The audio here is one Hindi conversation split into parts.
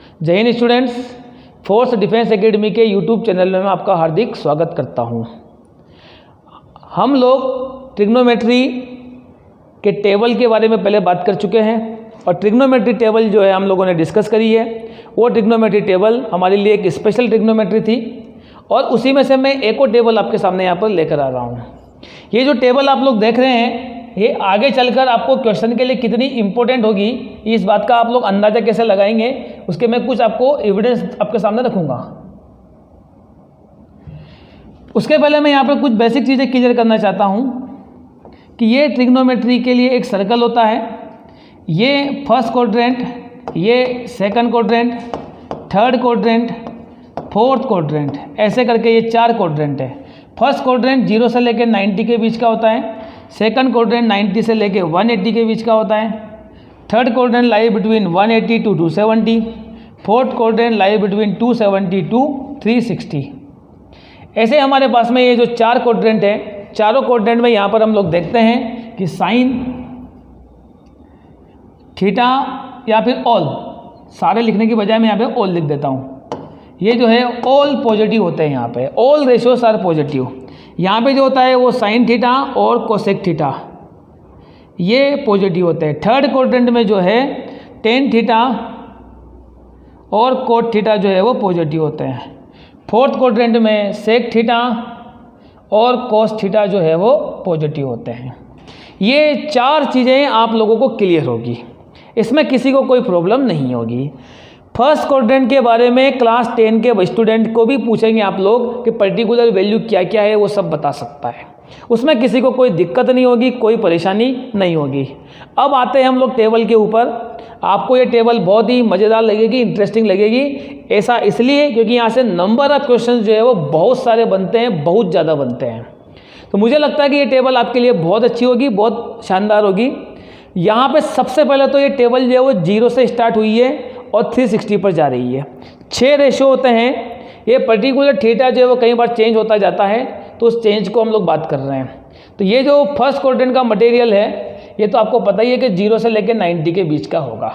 जय Hind students, force defence academy के यूट्यूब चैनल में मैं आपका हार्दिक स्वागत करता हूं। हम लोग ट्रिग्नोमेट्री के टेबल के बारे में पहले बात कर चुके हैं और ट्रिग्नोमेट्री टेबल जो है हम लोगों ने डिस्कस करी है। वो ट्रिग्नोमेट्री टेबल हमारे लिए एक स्पेशल ट्रिग्नोमेट्री थी और उसी में से मैं एक और टेबल आपके सामने यहाँ पर लेकर आ रहा हूँ। ये जो टेबल आप लोग देख रहे हैं, ये आगे चलकर आपको क्वेश्चन के लिए कितनी इंपॉर्टेंट होगी, इस बात का आप लोग अंदाजा कैसे लगाएंगे, उसके मैं कुछ आपको एविडेंस आपके सामने रखूंगा। उसके पहले मैं यहाँ पर कुछ बेसिक चीज़ें क्लियर करना चाहता हूँ कि ये ट्रिग्नोमेट्री के लिए एक सर्कल होता है। ये फर्स्ट क्वाड्रेंट, ये second quadrant, third quadrant, fourth quadrant, ऐसे करके ये 4 क्वाड्रेंट है। फर्स्ट क्वाड्रेंट 0 से लेकर 90 के बीच का होता है। सेकंड क्वाड्रेंट 90 से लेकर 180 के बीच का होता है। Third quadrant lie between 180 to 270। Fourth quadrant lie between 270 to 360। ऐसे हमारे पास में ये जो 4 क्वाड्रेंट है, चारों क्वाड्रेंट में यहाँ पर हम लोग देखते हैं कि साइन, थीटा या फिर ऑल, सारे लिखने की बजाय मैं यहाँ पे ऑल लिख देता हूँ। ये जो है ऑल पॉजिटिव होते हैं, यहाँ पे ऑल रेशियोस आर पॉजिटिव। यहाँ पे जो होता है वो साइन थीटा और कोसेक थीटा, ये पॉजिटिव होते हैं। थर्ड क्वाड्रेंट में जो है टेन थीटा और कोट थीटा जो है वो पॉजिटिव होते हैं। फोर्थ क्वाड्रेंट में सेक थीटा और कोस थीटा जो है वो पॉजिटिव होते हैं। ये 4 चीज़ें आप लोगों को क्लियर होगी, इसमें किसी को कोई प्रॉब्लम नहीं होगी। फर्स्ट क्वाड्रेंट के बारे में क्लास 10 के स्टूडेंट को भी पूछेंगे आप लोग कि पर्टिकुलर वैल्यू क्या क्या है, वो सब बता सकता है, उसमें किसी को कोई दिक्कत नहीं होगी, कोई परेशानी नहीं होगी। अब आते हैं हम लोग टेबल के ऊपर। आपको ये टेबल बहुत ही मज़ेदार लगेगी, इंटरेस्टिंग लगेगी। ऐसा इसलिए क्योंकि यहाँ से नंबर ऑफ क्वेश्चन जो है वो बहुत सारे बनते हैं, बहुत ज़्यादा बनते हैं। तो मुझे लगता है कि ये टेबल आपके लिए बहुत अच्छी होगी, बहुत शानदार होगी। यहाँ पे सबसे पहले तो ये टेबल जो है वो 0 से स्टार्ट हुई है और 360 पर जा रही है। 6 रेशो होते हैं। ये पर्टिकुलर थीटा जो है वो कई बार चेंज होता जाता है, तो उस चेंज को हम लोग बात कर रहे हैं। तो ये जो फर्स्ट क्वाड्रेंट का मटेरियल है, ये तो आपको पता ही है कि 0 से लेकर 90 के बीच का होगा।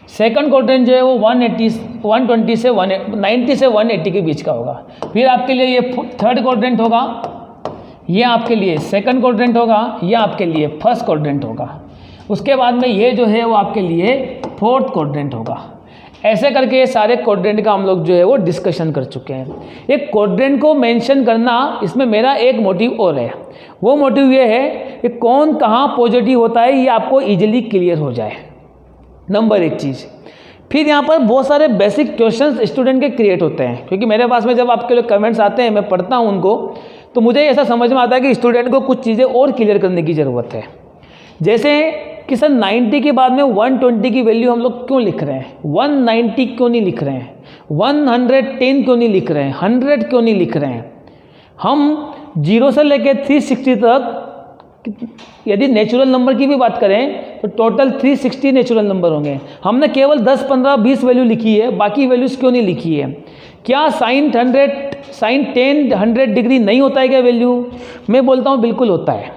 सेकंड क्वाड्रेंट जो है वो 90 से 180 के बीच का होगा। फिर आपके लिए ये थर्ड क्वाड्रेंट होगा, ये आपके लिए सेकंड क्वाड्रेंट होगा, ये आपके लिए फर्स्ट क्वाड्रेंट होगा। उसके बाद में ये जो है वो आपके लिए फोर्थ क्वाड्रेंट होगा। ऐसे करके ये सारे क्वाड्रेंट का हम लोग जो है वो डिस्कशन कर चुके हैं। एक क्वाड्रेंट को मेंशन करना, इसमें मेरा एक मोटिव और है। वो मोटिव ये है कि कौन कहाँ पॉजिटिव होता है, ये आपको इजीली क्लियर हो जाए, नंबर 1 चीज़। फिर यहाँ पर बहुत सारे बेसिक क्वेश्चंस स्टूडेंट के क्रिएट होते हैं, क्योंकि मेरे पास में जब आपके लिए कमेंट्स आते हैं, मैं पढ़ता हूँ उनको, तो मुझे ऐसा समझ में आता है कि स्टूडेंट को कुछ चीज़ें और क्लियर करने की ज़रूरत है। जैसे कि सर 90 के बाद में 120 की वैल्यू हम लोग क्यों लिख रहे हैं, 190 क्यों नहीं लिख रहे हैं, 110 क्यों नहीं लिख रहे हैं, 100 क्यों नहीं लिख रहे हैं। हम 0 से लेकर 360 तक यदि नेचुरल नंबर की भी बात करें तो टोटल 360 नेचुरल नंबर होंगे। हमने केवल 10, 15, 20 वैल्यू लिखी है, बाकी वैल्यूज़ क्यों नहीं लिखी है। क्या साइन 10 100 डिग्री नहीं होता है क्या वैल्यू? मैं बोलता हूँ बिल्कुल होता है।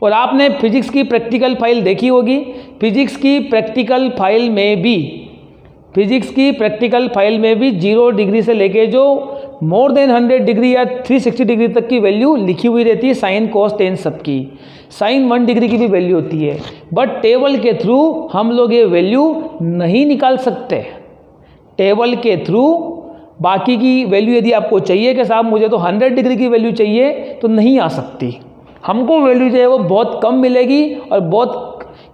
और आपने फिजिक्स की प्रैक्टिकल फाइल देखी होगी, फिजिक्स की प्रैक्टिकल फाइल में भी 0 डिग्री से लेके जो मोर देन 100 डिग्री या 360 डिग्री तक की वैल्यू लिखी हुई रहती है, साइन कोस टेन सबकी। साइन 1 डिग्री की भी वैल्यू होती है, बट टेबल के थ्रू हम लोग ये वैल्यू नहीं निकाल सकते। टेबल के थ्रू बाकी की वैल्यू यदि आपको चाहिए कि साहब मुझे तो 100 डिग्री की वैल्यू चाहिए, तो नहीं आ सकती। हमको वैल्यू जो है वो बहुत कम मिलेगी, और बहुत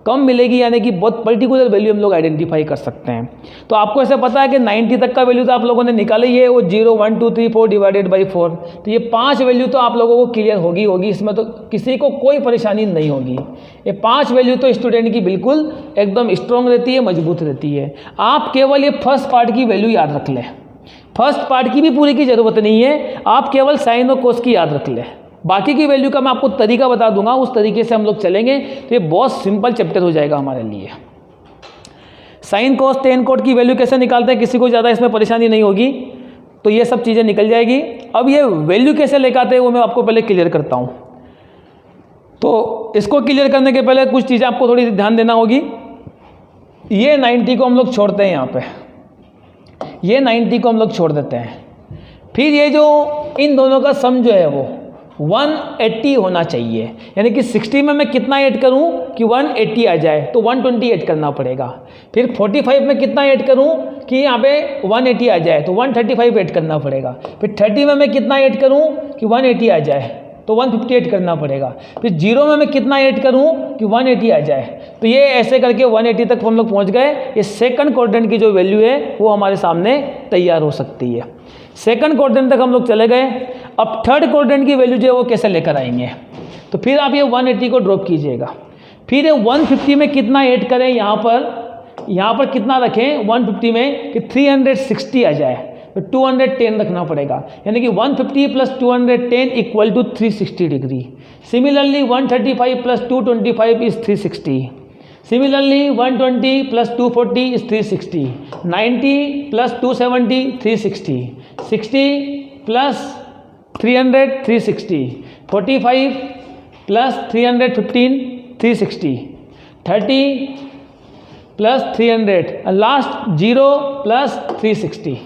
कम मिलेगी यानी कि बहुत पर्टिकुलर वैल्यू हम लोग आइडेंटिफाई कर सकते हैं। तो आपको ऐसा पता है कि 90 तक का वैल्यू तो आप लोगों ने निकाली है, वो 0, 1, 2, 3, 4 डिवाइडेड बाई 4। तो ये 5 वैल्यू तो आप लोगों को क्लियर होगी, इसमें तो किसी को कोई परेशानी नहीं होगी। ये 5 वैल्यू तो स्टूडेंट की बिल्कुल एकदम स्ट्रॉन्ग रहती है, मजबूत रहती है। आप केवल ये फर्स्ट पार्ट की वैल्यू याद रख लें, फर्स्ट पार्ट की भी पूरी की ज़रूरत नहीं है, आप केवल साइन और कोस की याद रख लें। बाकी की वैल्यू का मैं आपको तरीका बता दूंगा, उस तरीके से हम लोग चलेंगे तो ये बहुत सिंपल चैप्टर हो जाएगा हमारे लिए। साइन कोस टेन कोट की वैल्यू कैसे निकालते हैं, किसी को ज़्यादा इसमें परेशानी नहीं होगी, तो ये सब चीज़ें निकल जाएगी। अब ये वैल्यू कैसे लेकर आते हैं वो मैं आपको पहले क्लियर करता हूँ। तो इसको क्लियर करने के पहले कुछ चीज़ें आपको थोड़ी ध्यान देना होगी। ये 90 को हम लोग छोड़ते हैं यहाँ पे। ये 90 को हम लोग छोड़ देते हैं। फिर ये जो इन दोनों का सम जो है वो 180 होना चाहिए, यानी कि 60 में मैं कितना ऐड करूं कि 180 आ जाए, तो 120 ऐड करना पड़ेगा। फिर 45 में कितना ऐड करूं कि यहाँ पे 180 आ जाए, तो 135 ऐड करना पड़ेगा। फिर 30 में मैं कितना ऐड करूं कि 180 आ जाए, तो 150 ऐड करना पड़ेगा। फिर 0 में मैं कितना ऐड करूं कि 180 आ जाए, तो ये ऐसे करके 180 तक हम लोग पहुँच गए। ये सेकंड क्वाड्रेंट की जो वैल्यू है वो हमारे सामने तैयार हो सकती है। सेकंड क्वाड्रेंट तक हम लोग चले गए। अब थर्ड क्वाड्रेंट की वैल्यू जो है वो कैसे लेकर आएंगे, तो फिर आप ये 180 को ड्रॉप कीजिएगा। फिर ये 150 में कितना ऐड करें, यहाँ पर कितना रखें 150 में कि 360 आ जाए, तो 210 रखना पड़ेगा, यानी कि 150 plus 210 equal to 360 degree. Similarly 135 plus 225 is 360। Similarly 120 plus 240 is 360, 90 plus 270 360, 60 plus 300 360, 45 plus 315 360, 30 plus 300 last 0 plus 360।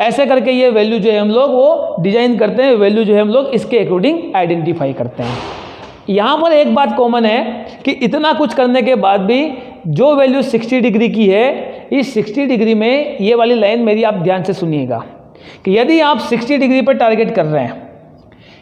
ऐसे करके ये वैल्यू जो है हम लोग वो डिजाइन करते हैं, वैल्यू जो है हम लोग इसके अकॉर्डिंग आइडेंटिफाई करते हैं। यहाँ पर एक बात कॉमन है कि इतना कुछ करने के बाद भी जो वैल्यू 60 डिग्री की है, इस 60 डिग्री में ये वाली लाइन मेरी आप ध्यान से सुनिएगा कि यदि आप 60 डिग्री पर टारगेट कर रहे हैं,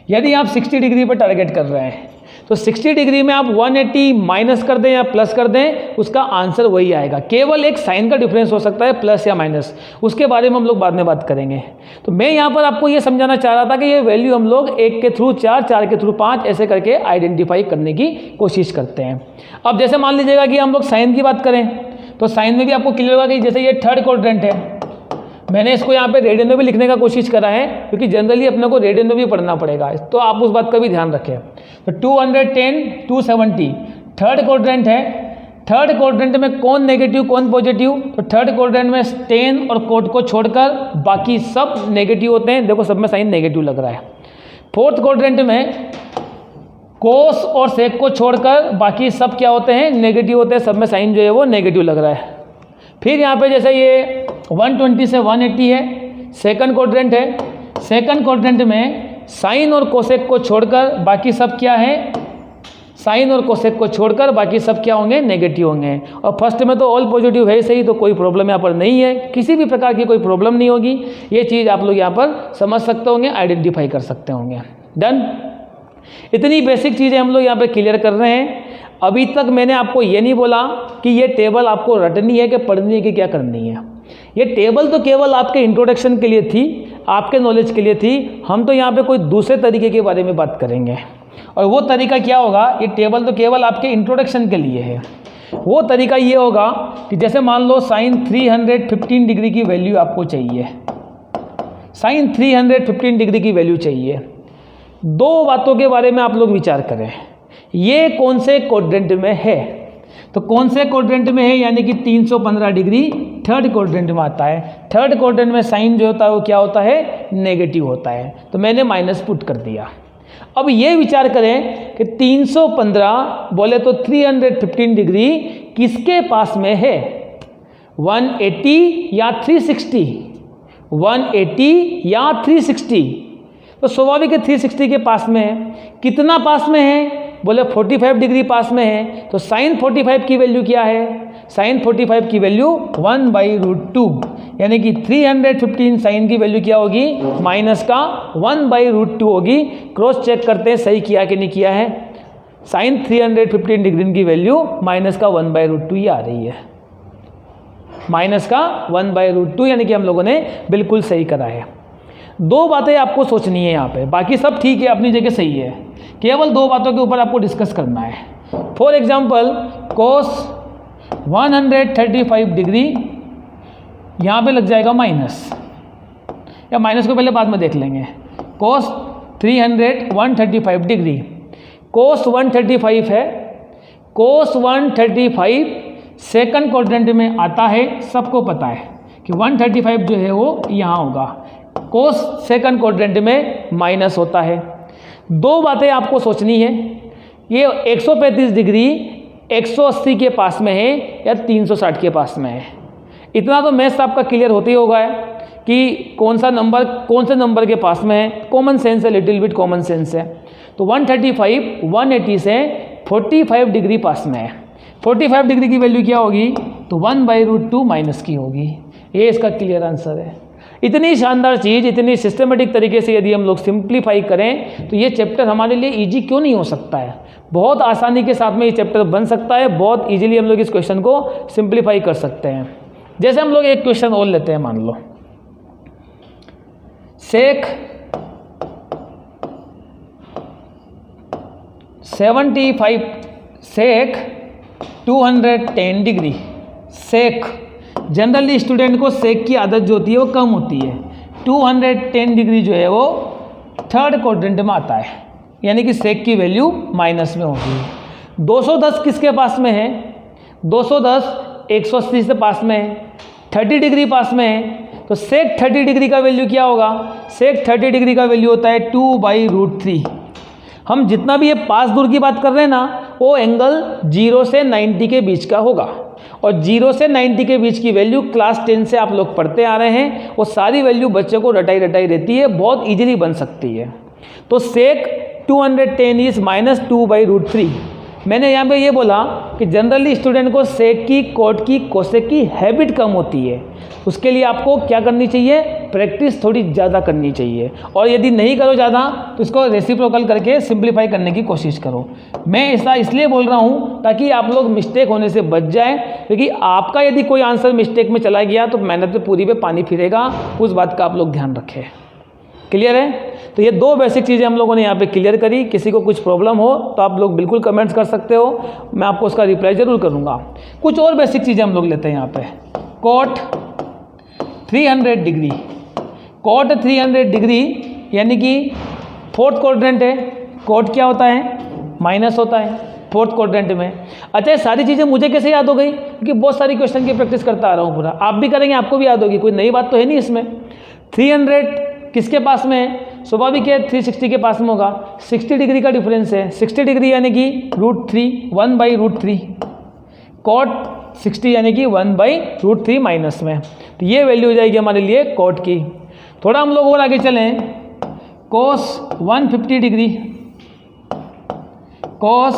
यदि आप 60 डिग्री पर टारगेट कर रहे हैं, तो 60 डिग्री में आप 180 माइनस कर दें या प्लस कर दें, उसका आंसर वही आएगा। केवल एक साइन का डिफरेंस हो सकता है प्लस या माइनस, उसके बारे में हम लोग बाद में बात करेंगे। तो मैं यहाँ पर आपको ये समझाना चाह रहा था कि ये वैल्यू हम लोग 1 के थ्रू 4, 4 के थ्रू 5 ऐसे करके आइडेंटिफाई करने की कोशिश करते हैं। अब जैसे मान लीजिएगा कि हम लोग साइन की बात करें, तो साइन में भी आपको क्लियर होगा कि जैसे ये थर्ड क्वाड्रेंट है, मैंने इसको यहाँ पे रेडियन में भी लिखने का कोशिश करा है, क्योंकि जनरली अपने को रेडियन में भी पढ़ना पड़ेगा, तो आप उस बात का भी ध्यान रखें। तो 210 270 थर्ड क्वाड्रेंट है। थर्ड क्वाड्रेंट में कौन नेगेटिव कौन पॉजिटिव, तो थर्ड क्वाड्रेंट में टेन और कोट को छोड़कर बाकी सब नेगेटिव होते हैं। देखो सब में साइन नेगेटिव लग रहा है। फोर्थ क्वाड्रेंट में कोस और सेक को छोड़कर बाकी सब क्या होते हैं, नेगेटिव होते हैं, सब में साइन जो है वो नेगेटिव लग रहा है। फिर यहाँ पे जैसे ये 120 से 180 है, सेकंड क्वाड्रेंट है। सेकंड क्वाड्रेंट में साइन और कोसेक को छोड़कर बाकी सब क्या है, साइन और कोसेक को छोड़कर बाकी सब क्या होंगे, नेगेटिव होंगे। और फर्स्ट में तो ऑल पॉजिटिव है सही, तो कोई प्रॉब्लम यहाँ पर नहीं है, किसी भी प्रकार की कोई प्रॉब्लम नहीं होगी। ये चीज़ आप लोग यहाँ पर समझ सकते होंगे, आइडेंटिफाई कर सकते होंगे। डन। इतनी बेसिक चीज़ें हम लोग यहाँ पर क्लियर कर रहे हैं। अभी तक मैंने आपको ये नहीं बोला कि ये टेबल आपको रटनी है कि पढ़नी है कि क्या करनी है। ये टेबल तो केवल आपके इंट्रोडक्शन के लिए थी, आपके नॉलेज के लिए थी। हम तो यहाँ पे कोई दूसरे तरीके के बारे में बात करेंगे, और वो तरीका क्या होगा, ये टेबल तो केवल आपके इंट्रोडक्शन के लिए है। वो तरीका ये होगा कि जैसे मान लो साइन 315 डिग्री की वैल्यू आपको चाहिए, साइन 315 डिग्री की वैल्यू चाहिए। दो बातों के बारे में आप लोग विचार करें, ये कौन से क्वाड्रेंट में है, तो कौन से क्वाड्रेंट में है, यानी कि 315 डिग्री थर्ड क्वाड्रेंट में आता है। थर्ड क्वाड्रेंट में साइन जो होता है वो क्या होता है, नेगेटिव होता है, तो मैंने माइनस पुट कर दिया। अब ये विचार करें कि 315 बोले तो 315 डिग्री किसके पास में है, 180 या 360, 180 या 360, तो स्वाभाविक है 360 के पास में है। कितना पास में है, बोले 45 डिग्री पास में है, तो साइन 45 की वैल्यू क्या है, साइन 45 की वैल्यू 1/√2, यानी कि 315 साइन की वैल्यू क्या होगी, माइनस का 1/√2 होगी। क्रॉस चेक करते हैं सही किया कि नहीं किया है। साइन 315 डिग्री की वैल्यू माइनस का 1/√2 ही आ रही है, माइनस का 1/√2, यानी कि हम लोगों ने बिल्कुल सही करा है। दो बातें आपको सोचनी है यहाँ पे, बाकी सब ठीक है, अपनी जगह सही है, केवल दो बातों के ऊपर आपको डिस्कस करना है। फॉर एग्जाम्पल कोस 135 डिग्री यहाँ पे लग जाएगा माइनस, या माइनस को पहले बाद में देख लेंगे। कोस 135 डिग्री, कोस 135 है, कोस 135 सेकंड क्वाड्रेंट में आता है, सबको पता है कि 135 जो है वो यहाँ होगा, कोस सेकंड क्वाड्रेंट में माइनस होता है। दो बातें आपको सोचनी है, ये 135 डिग्री 180 के पास में है या 360 के पास में है। इतना तो मैथ्स आपका क्लियर होते ही होगा है। कि कौन से नंबर के पास में है, कॉमन सेंस है, लिटिल बिट कॉमन सेंस है। तो 135 180 से 45 डिग्री पास में है। 45 डिग्री की वैल्यू क्या होगी, तो 1/√2 माइनस की होगी। ये इसका क्लियर आंसर है। इतनी शानदार चीज़ इतनी सिस्टमेटिक तरीके से यदि हम लोग सिंप्लीफाई करें तो ये चैप्टर हमारे लिए इजी क्यों नहीं हो सकता है। बहुत आसानी के साथ में ये चैप्टर बन सकता है, बहुत इजीली हम लोग इस क्वेश्चन को सिंप्लीफाई कर सकते हैं। जैसे हम लोग एक क्वेश्चन और लेते हैं, मान लो सेक 210 डिग्री। सेक जनरली स्टूडेंट को सेक की आदत जो होती है वो कम होती है। 210 डिग्री जो है वो थर्ड क्वाड्रेंट में आता है, यानी कि सेक की वैल्यू माइनस में होगी। 210 किसके पास में है, 210 180 से पास में है, 30 डिग्री पास में है। तो सेक 30 डिग्री का वैल्यू क्या होगा, सेक 30 डिग्री का वैल्यू होता है 2/√3। हम जितना भी ये पास दूर की बात कर रहे हैं ना, वो एंगल 0 से 90 के बीच का होगा। और 0 से 90 के बीच की वैल्यू क्लास 10 से आप लोग पढ़ते आ रहे हैं, वो सारी वैल्यू बच्चे को रटाई रहती है, बहुत इजीली बन सकती है। तो सेक 210 इज -2/√3। मैंने यहाँ पे ये बोला कि जनरली स्टूडेंट को सेक की, कोट की, कोसेक की हैबिट कम होती है। उसके लिए आपको क्या करनी चाहिए, प्रैक्टिस थोड़ी ज़्यादा करनी चाहिए। और यदि नहीं करो ज़्यादा तो इसको रेसिप्रोकल करके सिंप्लीफाई करने की कोशिश करो। मैं ऐसा इसलिए बोल रहा हूँ ताकि आप लोग मिस्टेक होने से बच जाए, क्योंकि आपका यदि कोई आंसर मिस्टेक में चला गया तो मेहनत पे पूरी पे पानी फिरेगा। उस बात का आप लोग ध्यान रखें। क्लियर है। तो ये दो बेसिक चीज़ें हम लोगों ने यहाँ पे क्लियर करी। किसी को कुछ प्रॉब्लम हो तो आप लोग बिल्कुल कमेंट्स कर सकते हो, मैं आपको उसका रिप्लाई ज़रूर करूँगा। कुछ और बेसिक चीज़ें हम लोग लेते हैं यहाँ पे। कोट 300 डिग्री, कोट 300 डिग्री यानी कि फोर्थ क्वाड्रेंट है। कोट क्या होता है, माइनस होता है फोर्थ क्वाड्रेंट में। अच्छा, ये सारी चीज़ें मुझे कैसे याद हो गई, क्योंकि बहुत सारी क्वेश्चन की प्रैक्टिस करता आ रहा हूँ पूरा। आप भी करेंगे, आपको भी याद होगी, कोई नई बात तो है नहीं इसमें। 300 किसके पास में है, स्वाभाविक है 360 के पास में होगा। 60 डिग्री का डिफरेंस है, 60 डिग्री यानी कि √3, 1/√3। कोट 60 यानी कि 1/√3 माइनस में। तो ये वैल्यू हो जाएगी हमारे लिए कोट की। थोड़ा हम लोग और आगे चलें, कोस 150 डिग्री, कोस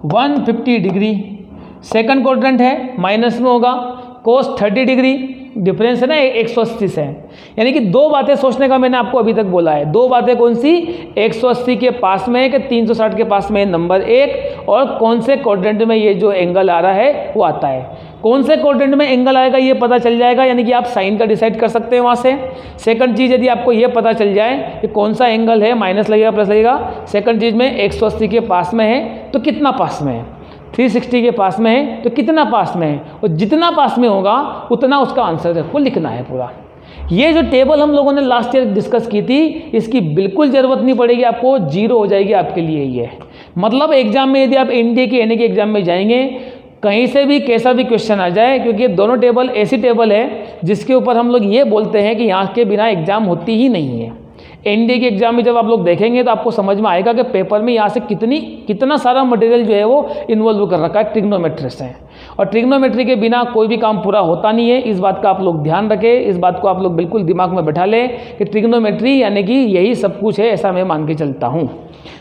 150 डिग्री सेकंड क्वाड्रेंट है, माइनस में होगा। कोस 30 डिग्री डिफरेंस है ना 180 से, यानी कि दो बातें सोचने का मैंने आपको अभी तक बोला है। दो बातें कौन सी, 180 के पास में है कि 360 के पास में है, नंबर एक, और कौन से क्वाड्रेंट में ये जो एंगल आ रहा है वो आता है। कौन से क्वाड्रेंट में एंगल आएगा ये पता चल जाएगा, यानी कि आप साइन का डिसाइड कर सकते हैं वहाँ से। सेकंड चीज़, यदि आपको ये पता चल जाए कि कौन सा एंगल है, माइनस लगेगा प्लस लगेगा। सेकंड चीज़ में 180 के पास में है तो कितना पास में है, 360 के पास में है तो कितना पास में है, और जितना पास में होगा उतना उसका आंसर आपको लिखना है पूरा। ये जो टेबल हम लोगों ने लास्ट ईयर डिस्कस की थी, इसकी बिल्कुल ज़रूरत नहीं पड़ेगी आपको, जीरो हो जाएगी आपके लिए ये। मतलब एग्जाम में यदि आप एनडीए के एनए के एग्जाम में जाएंगे, कहीं से भी कैसा भी क्वेश्चन आ जाए, क्योंकि दोनों टेबल ऐसी टेबल है जिसके ऊपर हम लोग ये बोलते हैं कि यहाँ के बिना एग्जाम होती ही नहीं है। एनडीए के एग्जाम में जब आप लोग देखेंगे तो आपको समझ में आएगा कि पेपर में यहाँ से कितना सारा मटेरियल जो है वो इन्वॉल्व कर रखा है ट्रिग्नोमेट्री से। और ट्रिग्नोमेट्री के बिना कोई भी काम पूरा होता नहीं है। इस बात का आप लोग ध्यान रखें, इस बात को आप लोग बिल्कुल दिमाग में बैठा लें कि ट्रिग्नोमेट्री यानी कि यही सब कुछ है, ऐसा मैं मान के चलता हूँ।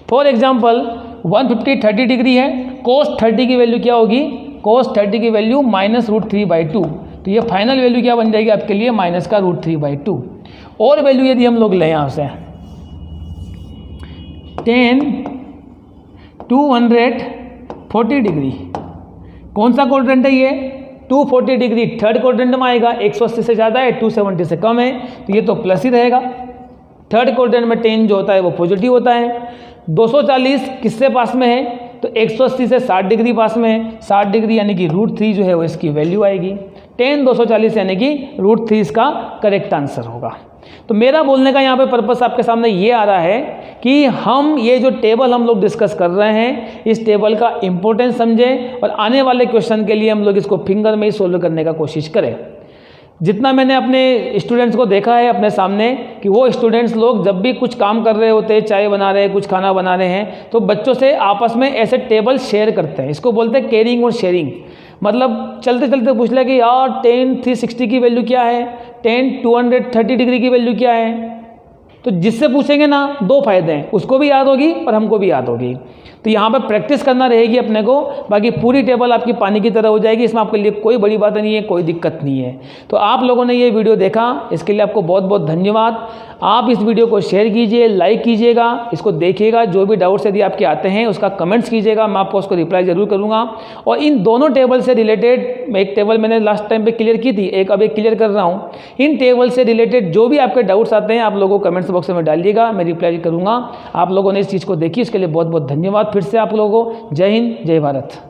फॉर एग्जाम्पल 150 30 डिग्री है, कोस 30 की वैल्यू क्या होगी, कोस 30 की वैल्यू -√3/2। तो ये फाइनल वैल्यू क्या बन जाएगी आपके लिए, माइनस का √3/2। और वैल्यू यदि हम लोग लें यहाँ से 240 डिग्री, कौन सा क्वाड्रेंट है ये, 240 डिग्री थर्ड क्वाड्रेंट में आएगा। 180 से ज़्यादा है, 270 से कम है, तो ये तो प्लस ही रहेगा। थर्ड क्वाड्रेंट में 10 जो होता है वो पॉजिटिव होता है। 240 किससे पास में है, तो 180 से 60 डिग्री पास में है। 60 डिग्री यानी कि √3 जो है वो इसकी वैल्यू आएगी। 10 240 यानी कि √3 इसका करेक्ट आंसर होगा। तो मेरा बोलने का यहाँ पे पर्पस आपके सामने ये आ रहा है कि हम ये जो टेबल हम लोग डिस्कस कर रहे हैं, इस टेबल का इम्पोर्टेंस समझें और आने वाले क्वेश्चन के लिए हम लोग इसको फिंगर में ही सोल्व करने का कोशिश करें। जितना मैंने अपने स्टूडेंट्स को देखा है अपने सामने कि वो स्टूडेंट्स लोग जब भी कुछ काम कर रहे होते हैं, चाय बना रहे हैं, कुछ खाना बना रहे हैं, तो बच्चों से आपस में ऐसे टेबल शेयर करते हैं। इसको बोलते हैं केयरिंग और शेयरिंग। मतलब चलते चलते पूछ ले कि यार 10 360 की वैल्यू क्या है, tan 230 डिग्री की वैल्यू क्या है। तो जिससे पूछेंगे ना दो फायदे हैं, उसको भी याद होगी और हमको भी याद होगी। तो यहाँ पर प्रैक्टिस करना रहेगी अपने को, बाकी पूरी टेबल आपकी पानी की तरह हो जाएगी, इसमें आपके लिए कोई बड़ी बात नहीं है, कोई दिक्कत नहीं है। तो आप लोगों ने ये वीडियो देखा, इसके लिए आपको बहुत बहुत धन्यवाद। आप इस वीडियो को शेयर कीजिए, लाइक कीजिएगा, इसको देखिएगा, जो भी डाउट्स यदि आपके आते हैं उसका कमेंट्स कीजिएगा, मैं आपको उसको रिप्लाई ज़रूर करूँगा। और इन दोनों टेबल से रिलेटेड, एक टेबल मैंने लास्ट टाइम पे क्लियर की थी, एक अब एक क्लियर कर रहा हूँ। इन टेबल से रिलेटेड जो भी आपके डाउट्स आते हैं आप लोगों को कमेंट्स बॉक्स में डालिएगा, मैं रिप्लाई करूँगा। आप लोगों ने इस चीज़ को देखी, इसके लिए बहुत बहुत धन्यवाद फिर से आप लोगों को। जय हिंद, जय भारत।